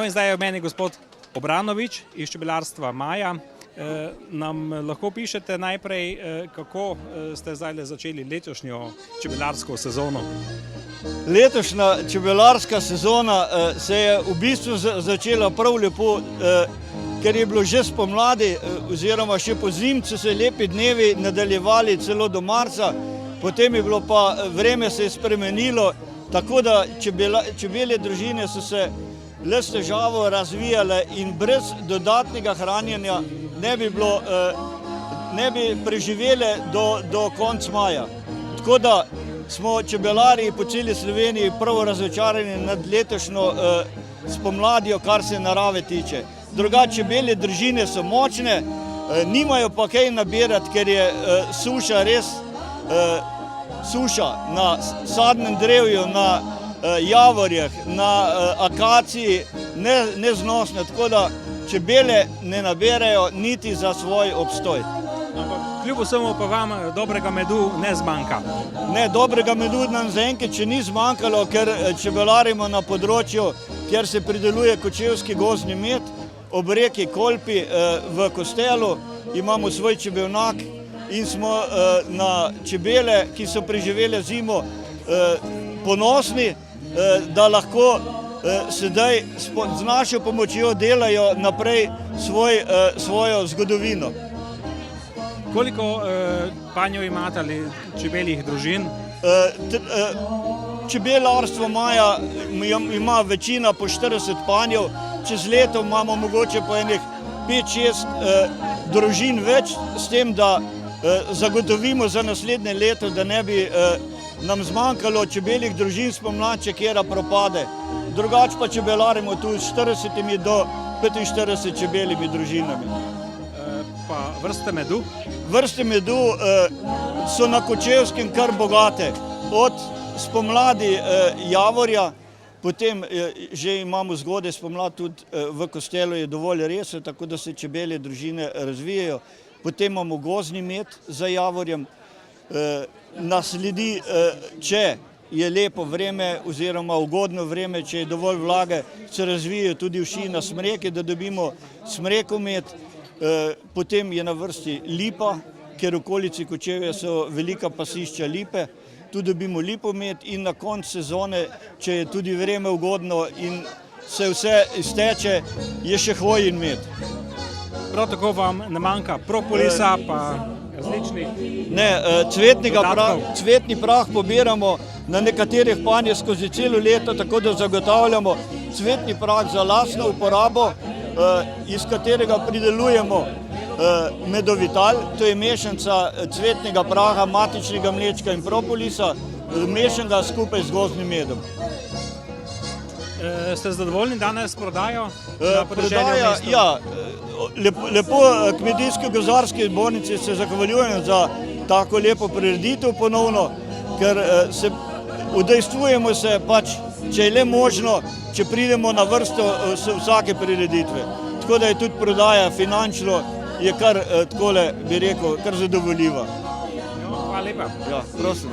in zdaj je v meni gospod Obranovič iz čebelarstva Maja. Nam lahko pišete najprej, kako ste zdaj začeli letošnjo čebelarsko sezono? Letošnja čebelarska sezona se je v bistvu začela prav lepo, ker je bilo že spomladi oziroma še po zimcu se lepi dnevi nadaljevali celo do marca, potem je bilo pa vreme se je spremenilo, tako da čebelje družine so se le s težavo razvijale in brez dodatnega hranjenja ne bi preživele do konca maja. Tako da smo čebelarji po celi Sloveniji prav razočarani nad letošnjo spomladjo, kar se narave tiče. Drugače čebelje družine so močne, nimajo pa kaj nabirati, ker je suša res suša na sadnem drevju, na javorjih, na akaciji neznosne, tako da čebele ne nabirajo niti za svoj obstoj. Kljub vsemu pa vam dobrega medu ne zmanjka? Ne, dobrega medu nam zaenkrat še ni zmanjkalo, ker čebelarimo na področju, kjer se prideluje kočevski gozdni med, ob reki Kolpi v Kostelu imamo svoj čebelnjak in smo na čebele, ki so preživele zimo, ponosni, da lahko sedaj z našo pomočjo delajo naprej svojo zgodovino. Koliko panjev imate ali čebeljih družin? Čebelarstvo Maja ima večina po 40 panjev, čez leto imamo mogoče po enih 5-6 družin več, s tem, da zagotovimo za naslednje leto, da ne bi nam zmanjkalo čebeljih družin spomladi, kjera propade. Drugače pa čebelarimo tu s 40 do 45 čebeljimi družinami. Pa vrste medu? Vrste medu so na Kočevskem kar bogate. Od spomladi javorja, potem že imamo zgodaj spomladi tudi v Kostelu je dovolj resno, tako da se čebelje družine razvijajo. Potem imamo gozdni med za javorjem. Nasledi, če je lepo vreme oziroma ugodno vreme, če je dovolj vlage, se razvijajo tudi uši na smreke, da dobimo smrekov med. Potem je na vrsti lipa, ker v okolici Kočevja so velika pasišča lipe, tu dobimo lipomed in na koncu sezone, če je tudi vreme ugodno in se vse izteče, je še hojin med. Prav tako vam ne manjka propolisa, pa različnih Ne, cvetni prah pobiramo na nekaterih panjih skozi celo leto, tako da zagotavljamo cvetni prah za lastno uporabo, iz katerega pridelujemo medovital, to je mešanca cvetnega praha, matičnega mlečka in propolisa, mešanega skupaj z gozdnim medom. Ste zadovoljni danes s prodajo? Prodaja, ja, lepo Kmetijsko-gozdarski zbornici se zahvaljujem za tako lepo prireditev ponovno, ker se udejstvujemo se pač, če je le možno, če pridemo na vrsto vsake prireditve. Tako da je tudi prodaja finančno je kar takole, bi rekel, kar zadovoljiva. Hvala lepa. Ja, prosim.